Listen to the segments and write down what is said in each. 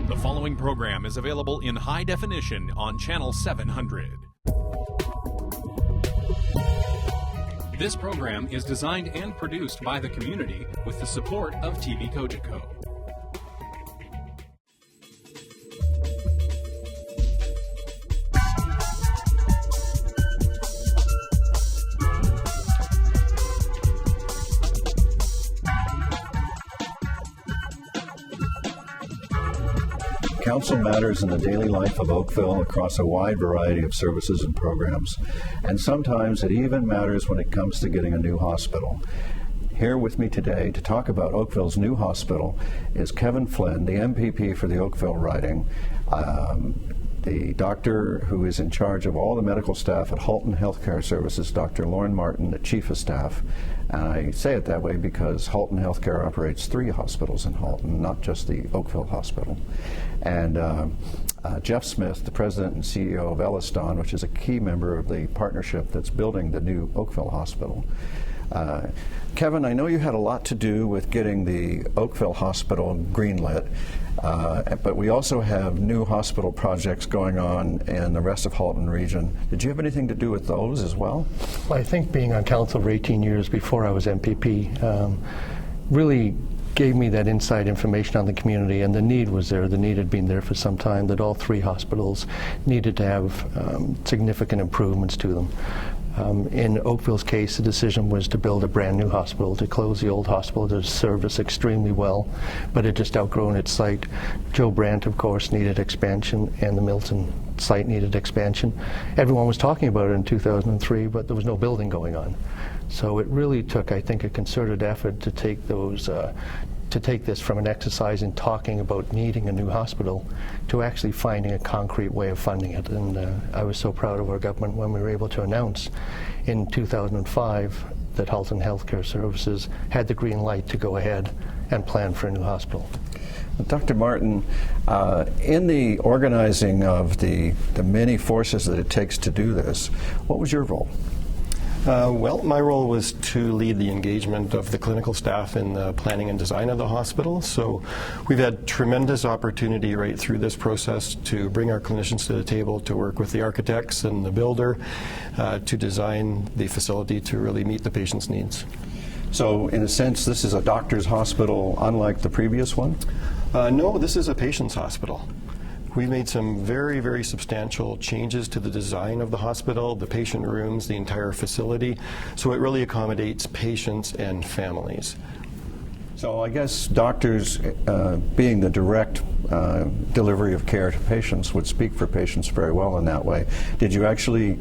The following program is available in high definition on Channel 700. This program is designed and produced by the community with the support of TV Cogeco. Council matters in the daily life of Oakville across a wide variety of services and programs, and sometimes it even matters when it comes to getting a new hospital. Here with me today to talk about Oakville's new hospital is Kevin Flynn, the MPP for the Oakville riding, the doctor who is in charge of all the medical staff at Halton Healthcare Services, Dr. Lorne Martin, the chief of staff. And I say it that way because Halton Healthcare operates 3 hospitals in Halton, not just the Oakville Hospital. And Geoff Smith, the president and CEO of EllisDon, which is a key member of the partnership that's building the new Oakville Hospital. Kevin, I know you had a lot to do with getting the Oakville Hospital greenlit, but we also have new hospital projects going on in the rest of Halton region. Did you have anything to do with those as well? Well, I think being on council for 18 years before I was MPP really gave me that inside information on the community, and the need was there. The need had been there for some time, that all 3 hospitals needed to have significant improvements to them. In Oakville's case, the decision was to build a brand new hospital, to close the old hospital that served us extremely well, but it just outgrown its site. Joe Brandt, of course, needed expansion, and the Milton site needed expansion. Everyone was talking about it in 2003, but there was no building going on. So it really took, I think, a concerted effort to take those to take this from an exercise in talking about needing a new hospital to actually finding a concrete way of funding it. And I was so proud of our government when we were able to announce in 2005 that Halton Healthcare Services had the green light to go ahead and plan for a new hospital. Dr. Martin, in the organizing of the many forces that it takes to do this, what was your role? Well, my role was to lead the engagement of the clinical staff in the planning and design of the hospital. So we've had tremendous opportunity right through this process to bring our clinicians to the table, to work with the architects and the builder to design the facility to really meet the patient's needs. So in a sense, this is a doctor's hospital unlike the previous one? No, this is a patient's hospital. We've made some very, very substantial changes to the design of the hospital, the patient rooms, the entire facility, so it really accommodates patients and families. So I guess doctors, being the direct delivery of care to patients, would speak for patients very well in that way. Did you actually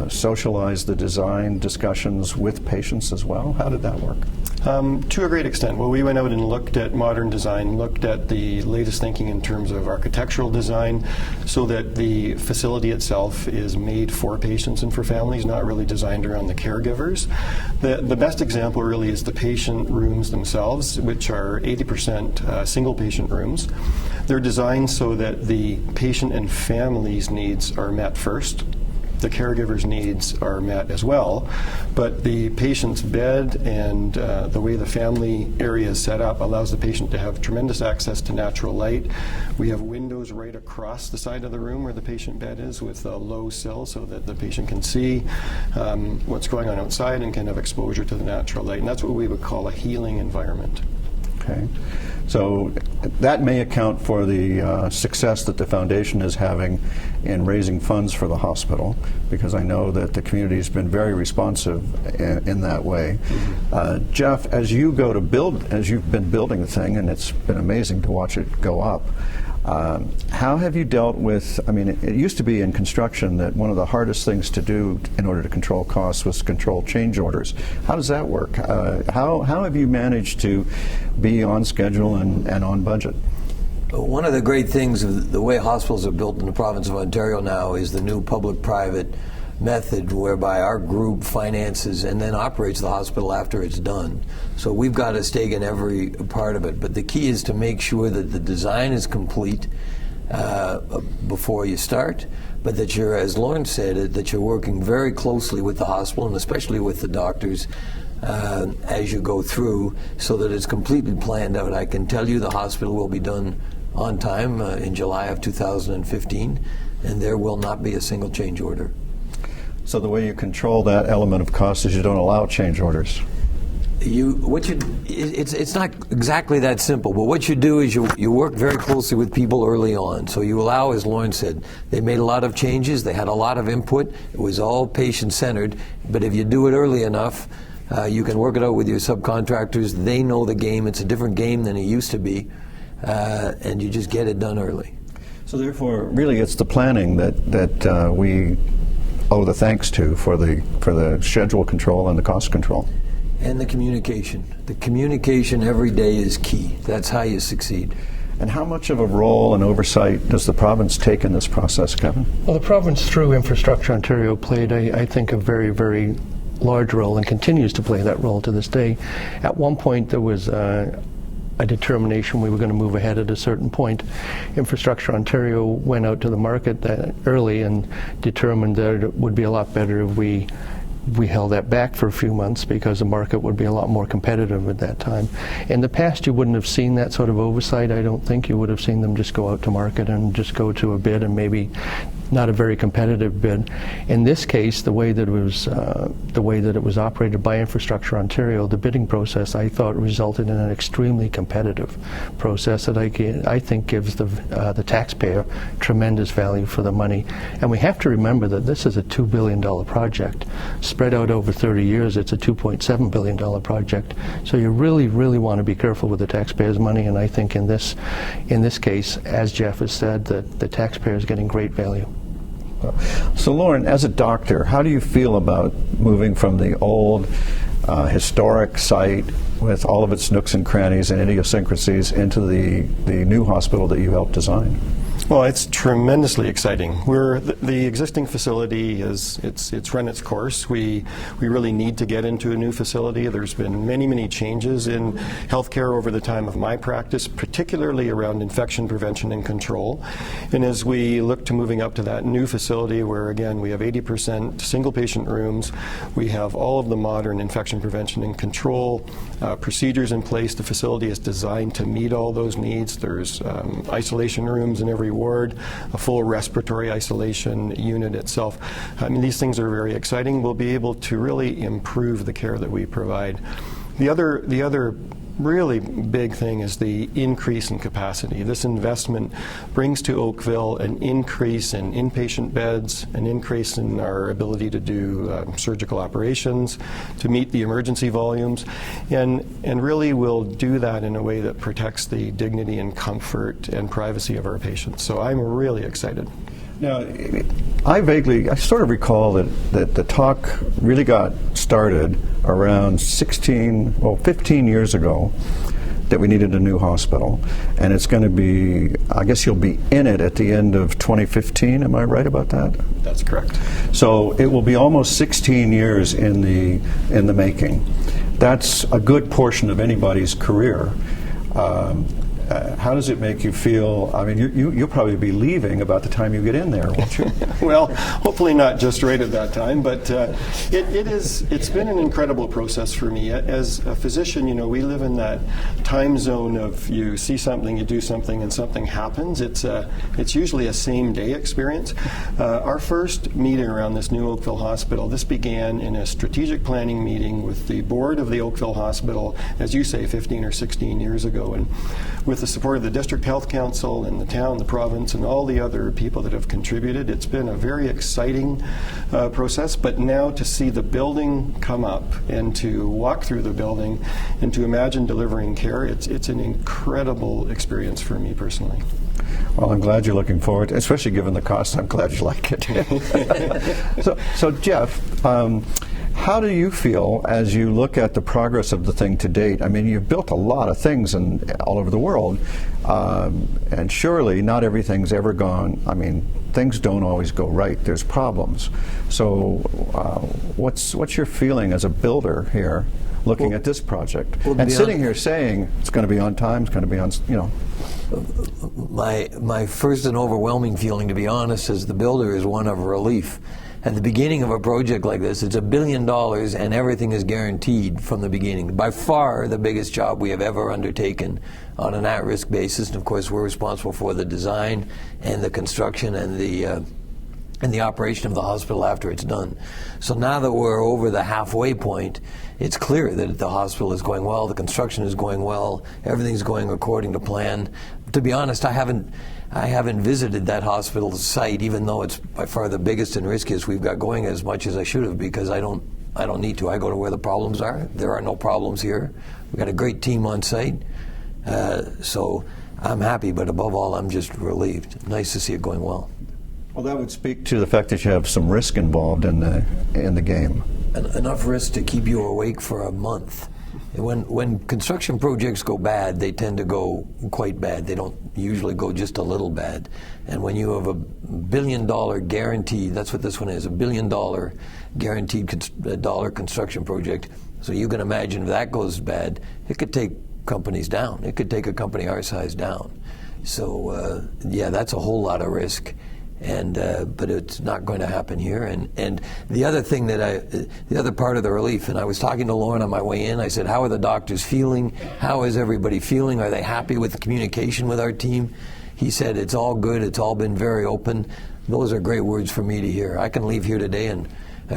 socialize the design discussions with patients as well? How did that work? To a great extent. Well, we went out and looked at modern design, looked at the latest thinking in terms of architectural design, so that the facility itself is made for patients and for families, not really designed around the caregivers. The best example really is the patient rooms themselves, which are 80% single patient rooms. They're designed so that the patient and family's needs are met first. The caregiver's needs are met as well, but the patient's bed and the way the family area is set up allows the patient to have tremendous access to natural light. We have windows right across the side of the room where the patient bed is with a low sill so that the patient can see what's going on outside and can have exposure to the natural light. And that's what we would call a healing environment. Okay. So that may account for the success that the foundation is having in raising funds for the hospital, because I know that the community has been very responsive in that way. Mm-hmm. Geoff, as you go to build, as you've been building the thing, and it's been amazing to watch it go up, how have you dealt with, I mean, it used to be in construction that one of the hardest things to do in order to control costs was to control change orders. How does that work? How have you managed to be on schedule and on budget? One of the great things of the way hospitals are built in the province of Ontario now is the new public-private method whereby our group finances and then operates the hospital after it's done. So we've got a stake in every part of it, but the key is to make sure that the design is complete before you start, but that you're, as Lorne said, that you're working very closely with the hospital and especially with the doctors as you go through so that it's completely planned out. I can tell you the hospital will be done on time in July of 2015, and there will not be a single change order. So the way you control that element of cost is you don't allow change orders. It's not exactly that simple, but what you do is you work very closely with people early on. So you allow, as Lorne said, they made a lot of changes, they had a lot of input, it was all patient-centered, but if you do it early enough, you can work it out with your subcontractors. They know the game. It's a different game than it used to be, and you just get it done early. So therefore, really, it's the planning that we owe the thanks to for the schedule control and the cost control. And the communication. The communication every day is key. That's how you succeed. And how much of a role and oversight does the province take in this process, Kevin? Well, the province, through Infrastructure Ontario, played, I think, a very, very large role and continues to play that role to this day. At one point, there was a determination we were going to move ahead at a certain point. Infrastructure Ontario went out to the market early and determined that it would be a lot better if we held that back for a few months because the market would be a lot more competitive at that time. In the past, you wouldn't have seen that sort of oversight. I don't think you would have seen them just go out to market and just go to a bid and maybe not a very competitive bid. In this case, the way that it was operated by Infrastructure Ontario, the bidding process, I thought resulted in an extremely competitive process that I think gives the taxpayer tremendous value for the money. And we have to remember that this is a $2 billion project. Spread out over 30 years, it's a $2.7 billion project. So you really, really want to be careful with the taxpayers' money. And I think in this case, as Geoff has said, that the taxpayer is getting great value. So, Lorne, as a doctor, how do you feel about moving from the old historic site with all of its nooks and crannies and idiosyncrasies into the new hospital that you helped design? Well, it's tremendously exciting. The existing facility it's run its course. We really need to get into a new facility. There's been many changes in healthcare over the time of my practice, particularly around infection prevention and control. And as we look to moving up to that new facility, where again we have 80% single patient rooms, we have all of the modern infection prevention and control procedures in place. The facility is designed to meet all those needs. There's isolation rooms in every ward, a full respiratory isolation unit itself. I mean, these things are very exciting. We'll be able to really improve the care that we provide. The other really big thing is the increase in capacity. This investment brings to Oakville an increase in inpatient beds, an increase in our ability to do surgical operations, to meet the emergency volumes, and really will do that in a way that protects the dignity and comfort and privacy of our patients. So I'm really excited. Now, I sort of recall that the talk really got started around 15 years ago that we needed a new hospital. And it's going to be, I guess you'll be in it at the end of 2015, am I right about that? That's correct. So it will be almost 16 years in the making. That's a good portion of anybody's career. How does it make you feel? I mean, you'll probably be leaving about the time you get in there, won't you? Well, hopefully not just right at that time, but it's been an incredible process for me. As a physician, you know, we live in that time zone of you see something, you do something, and something happens. It's usually a same-day experience. Our first meeting around this new Oakville Hospital, this began in a strategic planning meeting with the board of the Oakville Hospital, as you say, 15 or 16 years ago. And with the support of the District Health Council and the town, the province, and all the other people that have contributed, it's been a very exciting process. But now to see the building come up and to walk through the building and to imagine delivering care, it's an incredible experience for me personally. Well, I'm glad you're looking forward to it, especially given the cost. I'm glad you like it. So Geoff, how do you feel as you look at the progress of the thing to date? I mean, you've built a lot of things all over the world, and surely not everything's ever gone. I mean, things don't always go right. There's problems. So what's your feeling as a builder here, looking at this project? And sitting here saying it's going to be on time, it's going to be on, you know. My first and overwhelming feeling, to be honest, as the builder is one of relief. at the beginning of a project like this, it's $1 billion and everything is guaranteed from the beginning. By far the biggest job we have ever undertaken on an at-risk basis. And of course, we're responsible for the design and the construction and the operation of the hospital after it's done. So now that we're over the halfway point, it's clear that the hospital is going well, the construction is going well, everything's going according to plan. To be honest, I haven't visited that hospital site, even though it's by far the biggest and riskiest we've got going, as much as I should have, because I don't need to. I go to where the problems are. There are no problems here. We've got a great team on site. So I'm happy, but above all, I'm just relieved. Nice to see it going well. Well, that would speak to the fact that you have some risk involved in the game. Enough risk to keep you awake for a month. When construction projects go bad, they tend to go quite bad. They don't usually go just a little bad. And when you have $1 billion guaranteed, that's what this one is, $1 billion guaranteed dollar construction project. So you can imagine if that goes bad, it could take companies down. It could take a company our size down. So yeah, that's a whole lot of risk. And but it's not going to happen here. And the other thing the other part of the relief, and I was talking to Lorne on my way in, I said, how are the doctors feeling? How is everybody feeling? Are they happy with the communication with our team? He said, it's all good. It's all been very open. Those are great words for me to hear. I can leave here today and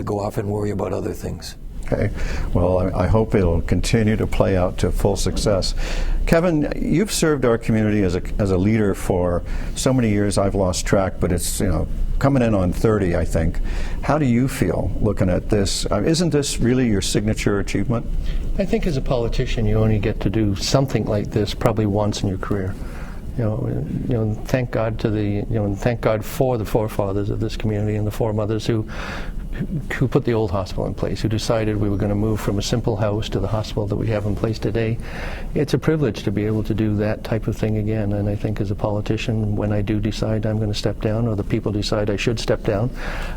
go off and worry about other things. Okay. Well, I hope it'll continue to play out to full success. Kevin, you've served our community as a leader for so many years. I've lost track, but it's coming in on 30, I think. How do you feel looking at this? Isn't this really your signature achievement? I think as a politician, you only get to do something like this probably once in your career. Thank God thank God for the forefathers of this community and the foremothers who put the old hospital in place, who decided we were going to move from a simple house to the hospital that we have in place today. It's a privilege to be able to do that type of thing again, and I think as a politician, when I do decide I'm going to step down, or the people decide I should step down,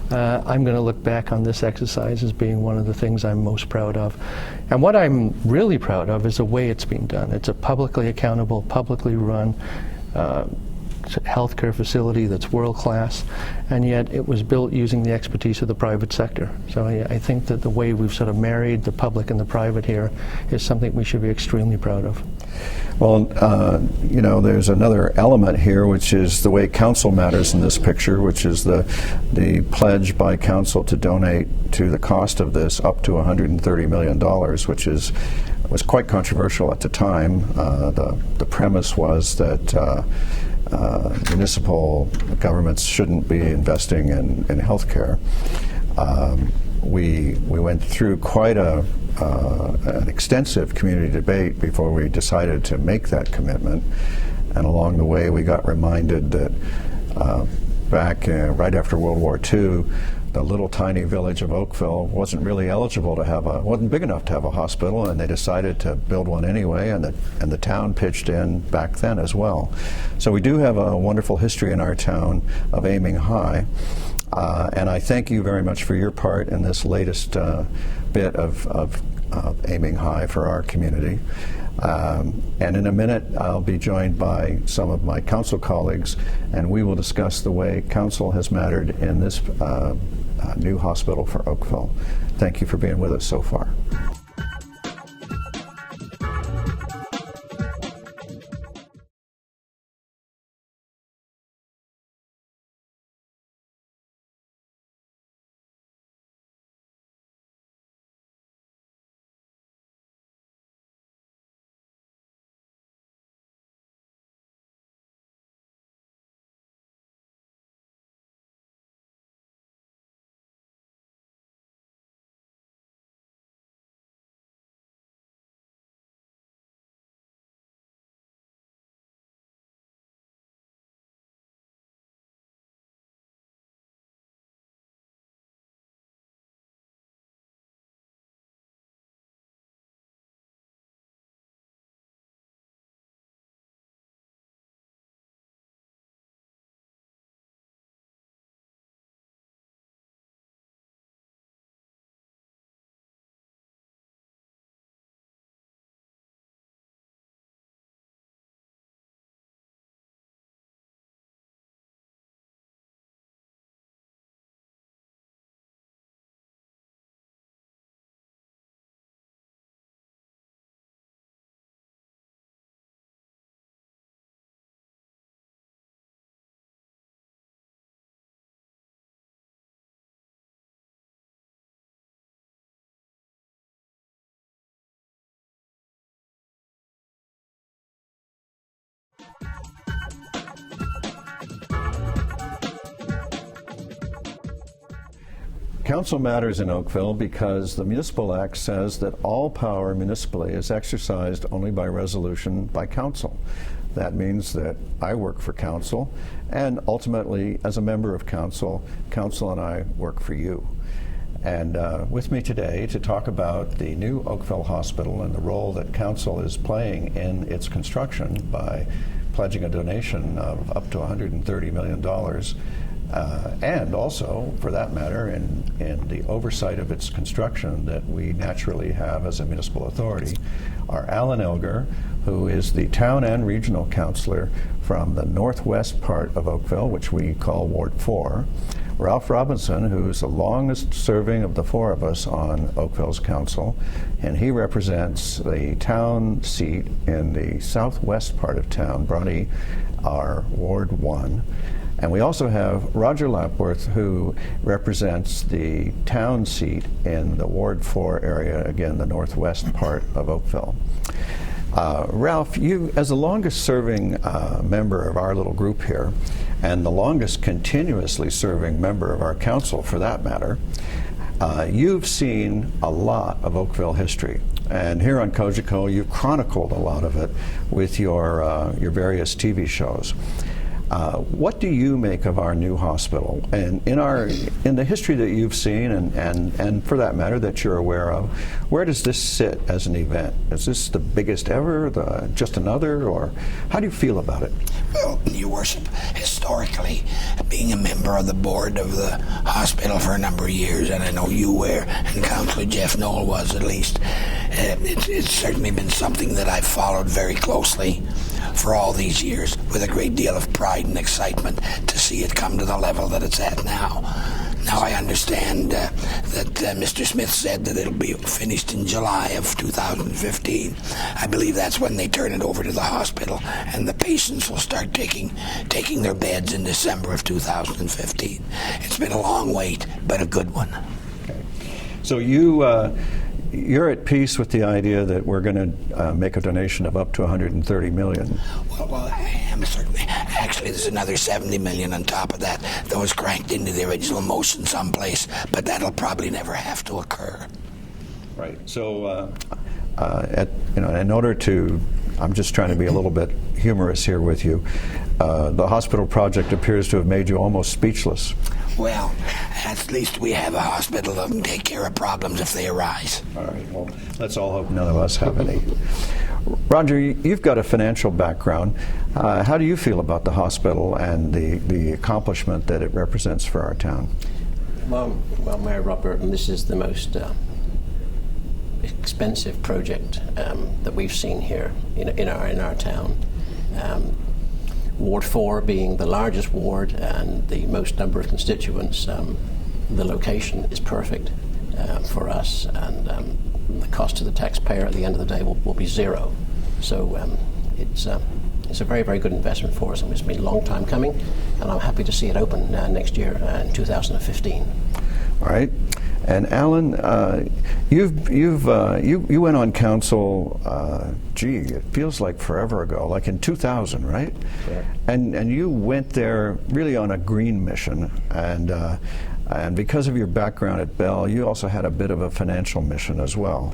I'm going to look back on this exercise as being one of the things I'm most proud of. And what I'm really proud of is the way it's being done. It's a publicly accountable, publicly run healthcare facility that's world-class, and yet it was built using the expertise of the private sector. So I think that the way we've sort of married the public and the private here is something we should be extremely proud of. Well, there's another element here, which is the way council matters in this picture, which is the pledge by council to donate to the cost of this up to $130 million, which was quite controversial at the time. The premise was that municipal governments shouldn't be investing in healthcare. We went through quite an extensive community debate before we decided to make that commitment, and along the way we got reminded that back right after World War II, the little tiny village of Oakville wasn't really eligible to wasn't big enough to have a hospital, and they decided to build one anyway, and the town pitched in back then as well. So we do have a wonderful history in our town of aiming high, and I thank you very much for your part in this latest bit of aiming high for our community. And in a minute, I'll be joined by some of my council colleagues, and we will discuss the way council has mattered in this new hospital for Oakville. Thank you for being with us so far. Council matters in Oakville because the Municipal Act says that all power municipally is exercised only by resolution by council. That means that I work for council, and ultimately, as a member of council, council and I work for you. And with me today to talk about the new Oakville Hospital and the role that council is playing in its construction by pledging a donation of up to $130 million, and also, for that matter, in the oversight of its construction that we naturally have as a municipal authority, are Allan Elgar, who is the town and regional councillor from the northwest part of Oakville, which we call Ward 4, Ralph Robinson, who's the longest serving of the four of us on Oakville's council, and he represents the town seat in the southwest part of town, Bronte, our Ward 1. And we also have Roger Lapworth, who represents the town seat in the Ward 4 area, again, the northwest part of Oakville. Ralph, you, as the longest serving member of our little group here, and the longest continuously serving member of our council for that matter, you've seen a lot of Oakville history. And here on Kojiko, you've chronicled a lot of it with your various TV shows. What do you make of our new hospital? And in the history that you've seen, and for that matter that you're aware of, where does this sit as an event? Is this the biggest ever, just another, or how do you feel about it? Well, Your Worship, historically, being a member of the board of the hospital for a number of years, and I know you were, and Councillor Geoff Noel was at least, it's certainly been something that I've followed very closely for all these years with a great deal of pride and excitement to see it come to the level that it's at now. Now I understand that Mr. Smith said that it'll be finished in July of 2015. I believe that's when they turn it over to the hospital, and the patients will start taking their beds in December of 2015. It's been a long wait, but a good one. Okay. So you're at peace with the idea that we're going to make a donation of up to $130 million. Well, I am certainly. Actually, there's another $70 million on top of that that was cranked into the original motion someplace, but that'll probably never have to occur. Right. So, in order to, I'm just trying to be a little bit humorous here with you. The hospital project appears to have made you almost speechless. Well, at least we have a hospital that can take care of problems if they arise. All right, well, let's all hope none of us have any. Roger, you've got a financial background. How do you feel about the hospital and the accomplishment that it represents for our town? Well, Mayor Rob Burton, this is the most expensive project that we've seen here in our town. Ward 4 being the largest ward and the most number of constituents, the location is perfect for us, and the cost to the taxpayer at the end of the day will be zero. So it's a very, very good investment for us, and it's been a long time coming, and I'm happy to see it open next year in 2015. All right. And Allan, you went on council, it feels like forever ago, like in 2000, right? Correct. And you went there really on a green mission, and because of your background at Bell, you also had a bit of a financial mission as well.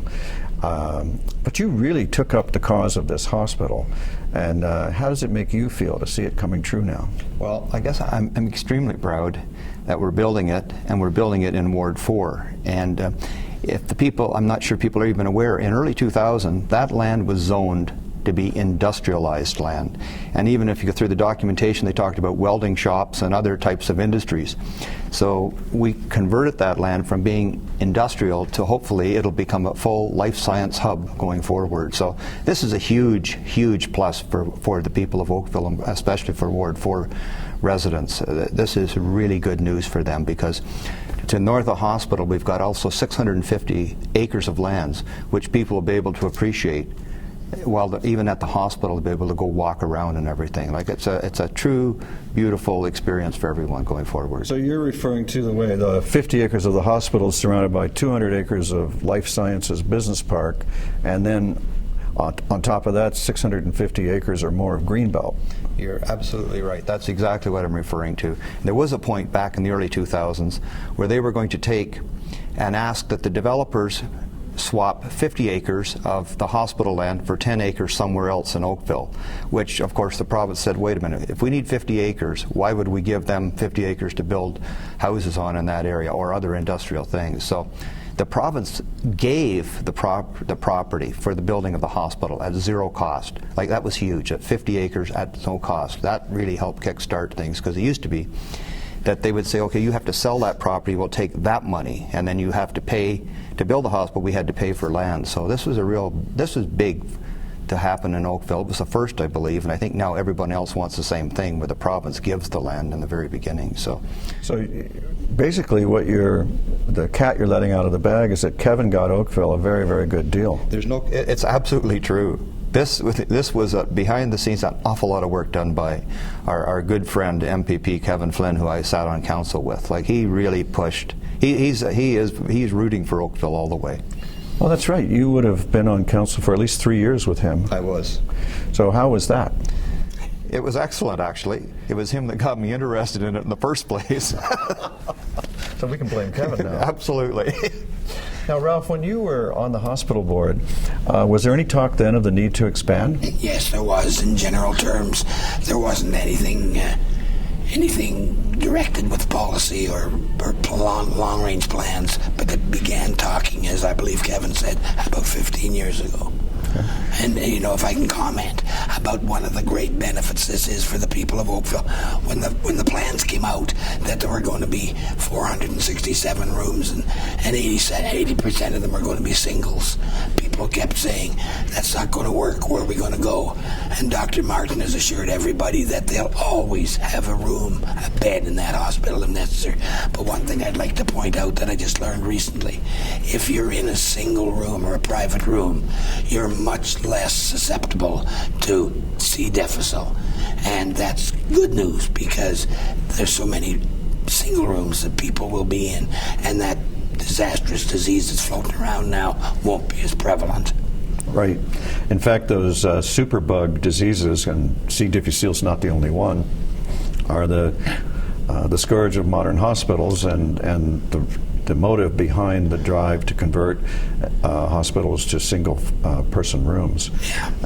But you really took up the cause of this hospital, and how does it make you feel to see it coming true now? Well, I guess I'm extremely proud that we're building it, and we're building it in Ward 4. And if the people, I'm not sure people are even aware, in early 2000, that land was zoned to be industrialized land. And even if you go through the documentation, they talked about welding shops and other types of industries. So we converted that land from being industrial to hopefully it'll become a full life science hub going forward. So this is a huge, huge plus for the people of Oakville, and especially for Ward 4 residents. This is really good news for them, because to north of the hospital we've got also 650 acres of lands which people will be able to appreciate while even at the hospital, to be able to go walk around and everything. Like it's a true, beautiful experience for everyone going forward. So you're referring to the way the 50 acres of the hospital is surrounded by 200 acres of life sciences business park, and then On top of that, 650 acres or more of greenbelt. You're absolutely right. That's exactly what I'm referring to. There was a point back in the early 2000s where they were going to take and ask that the developers swap 50 acres of the hospital land for 10 acres somewhere else in Oakville, which of course the province said, wait a minute, if we need 50 acres, why would we give them 50 acres to build houses on in that area or other industrial things? So the province gave the property for the building of the hospital at zero cost. Like, that was huge, at 50 acres at no cost. That really helped kickstart things, because it used to be that they would say, okay, you have to sell that property, we'll take that money, and then you have to pay to build the hospital. We had to pay for land. So this was big to happen in Oakville. It was the first, I believe, and I think now everyone else wants the same thing, where the province gives the land in the very beginning. So basically what the cat you're letting out of the bag is that Kevin got Oakville a very, very good deal. It's absolutely true. This was behind the scenes, an awful lot of work done by our good friend MPP Kevin Flynn, who I sat on council with. Like, he really pushed. He's rooting for Oakville all the way. Well, that's right. You would have been on council for at least 3 years with him. I was. So how was that? It was excellent, actually. It was him that got me interested in it in the first place. So we can blame Kevin now. Absolutely. Now, Ralph, when you were on the hospital board, was there any talk then of the need to expand? Yes, there was. In general terms, there wasn't anything directed with policy or long-range plans, but it began talking, as I believe Kevin said, about 15 years ago. Okay. And, if I can comment about one of the great benefits this is for the people of Oakville, when the plans came out that there were going to be 467 rooms and 80% of them are going to be singles, people kept saying, that's not going to work, where are we going to go? And Dr. Martin has assured everybody that they'll always have a bed in that hospital if necessary. But one thing I'd like to point out that I just learned recently, if you're in a single room or a private room, you're much less susceptible to C. difficile. And that's good news, because there's so many single rooms that people will be in, and that disastrous disease that's floating around now won't be as prevalent. Right. In fact, those superbug diseases, and C. difficile's not the only one, are the scourge of modern hospitals, and the motive behind the drive to convert hospitals to single person rooms.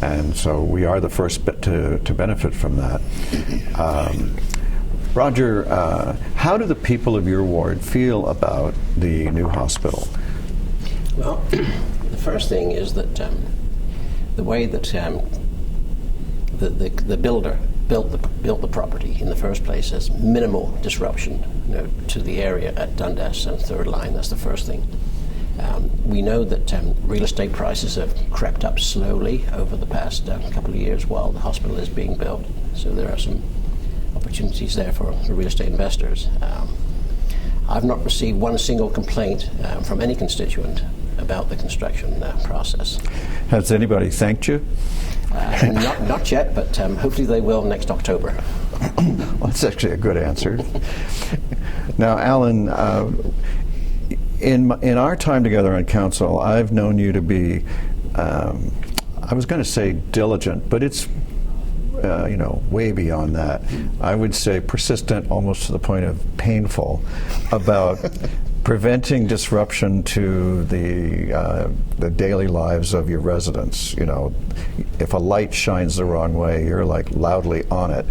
And so we are the first to benefit from that. Roger, how do the people of your ward feel about the new hospital? Well, the first thing is that the way that the builder built the property in the first place has minimal disruption to the area at Dundas and Third Line. That's the first thing. We know that real estate prices have crept up slowly over the past couple of years while the hospital is being built. So there are some opportunities there for the real estate investors. I've not received one single complaint from any constituent about the construction process. Has anybody thanked you? Not yet, but hopefully they will next October. Well, that's actually a good answer. Now, Allan, in our time together on council, I've known you to be, I was going to say diligent, but it's way beyond that. I would say persistent, almost to the point of painful, about preventing disruption to the daily lives of your residents. If a light shines the wrong way, you're like loudly on it.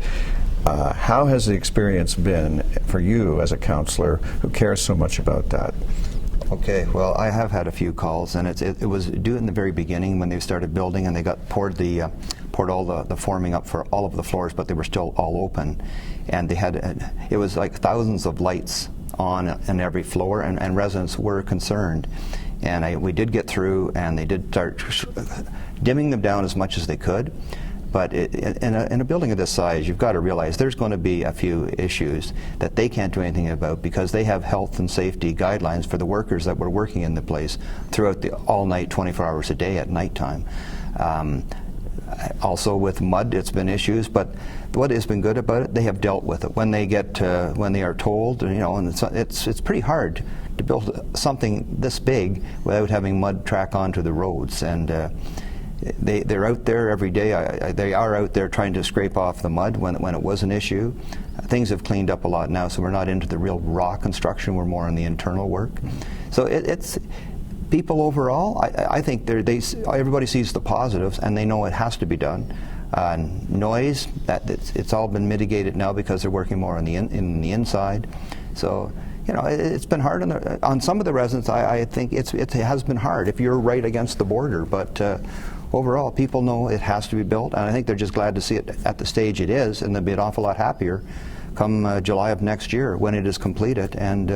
How has the experience been for you as a councillor who cares so much about that? Okay, well, I have had a few calls, and it was due in the very beginning when they started building, and they got poured all the forming up for all of the floors, but they were still all open, and it was like thousands of lights on every floor, and residents were concerned. And we did get through, and they did start dimming them down as much as they could. But in a building of this size, you've got to realize there's going to be a few issues that they can't do anything about, because they have health and safety guidelines for the workers that were working in the place throughout all night, 24 hours a day at nighttime. Also with mud, it's been issues, but what has been good about it, they have dealt with it when they are told, and it's pretty hard to build something this big without having mud track onto the roads, and they're out there every day. They are out there trying to scrape off the mud when it was an issue. Things have cleaned up a lot now, so we're not into the real raw construction. We're more on the internal work. So it's people overall. I think everybody sees the positives, and they know it has to be done. Noise, it's all been mitigated now because they're working more on the inside. So, you know, it's been hard on some of the residents. I think it has been hard if you're right against the border, but overall, people know it has to be built, and I think they're just glad to see it at the stage it is, and they'll be an awful lot happier come July of next year when it is completed and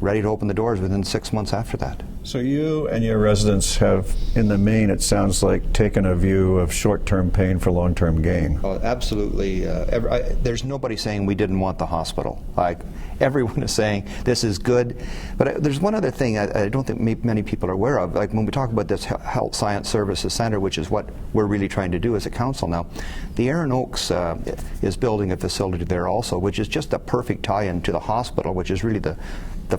ready to open the doors within 6 months after that. So you and your residents have, in the main, it sounds like, taken a view of short-term pain for long-term gain. Oh, absolutely. There's nobody saying we didn't want the hospital. Like, everyone is saying this is good. But there's one other thing I don't think many people are aware of. Like when we talk about this Health Science Services Center, which is what we're really trying to do as a council now, the Erin Oaks is building a facility there also, which is just a perfect tie-in to the hospital, which is really the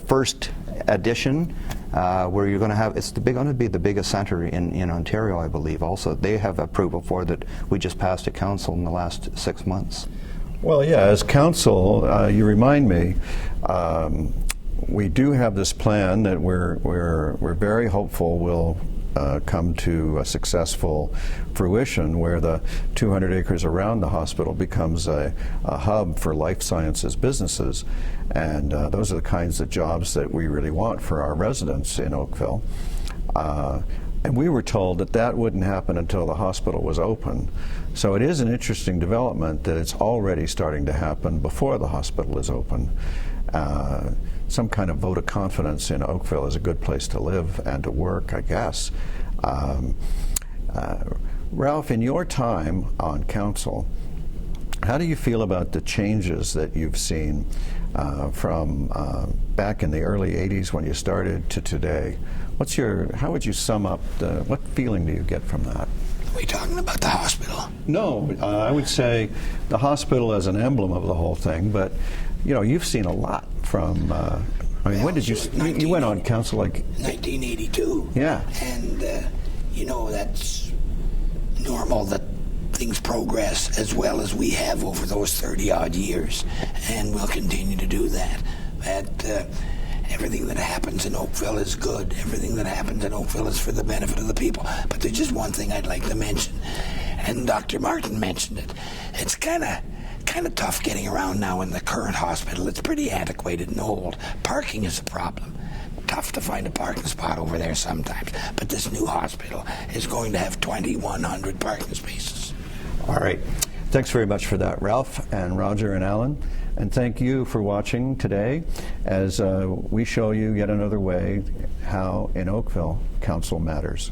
first addition where you're going to have, it's going to be the biggest center in Ontario, I believe. Also, they have approval for that. We just passed a council in the last 6 months. Well, yeah, as council, you remind me, we do have this plan that we're very hopeful will come to a successful fruition, where the 200 acres around the hospital becomes a hub for life sciences businesses. And those are the kinds of jobs that we really want for our residents in Oakville. And we were told that that wouldn't happen until the hospital was open. So it is an interesting development that it's already starting to happen before the hospital is open. Some kind of vote of confidence in Oakville is a good place to live and to work, I guess. Ralph, in your time on council, how do you feel about the changes that you've seen from back in the early 80s when you started to today? How would you sum up, what feeling do you get from that? Are we talking about the hospital? No, I would say the hospital as an emblem of the whole thing, but you know, you've seen a lot from, when did you went on council like? 1982. Yeah. And, you know, that's normal that things progress as well as we have over those 30-odd years, and we'll continue to do that. Everything that happens in Oakville is good. Everything that happens in Oakville is for the benefit of the people. But there's just one thing I'd like to mention, and Dr. Martin mentioned it. It's kind of tough getting around now in the current hospital. It's pretty antiquated and old. Parking is a problem. Tough to find a parking spot over there sometimes. But this new hospital is going to have 2,100 parking spaces. All right. Thanks very much for that, Ralph and Roger and Alan. And thank you for watching today as we show you yet another way how in Oakville council matters.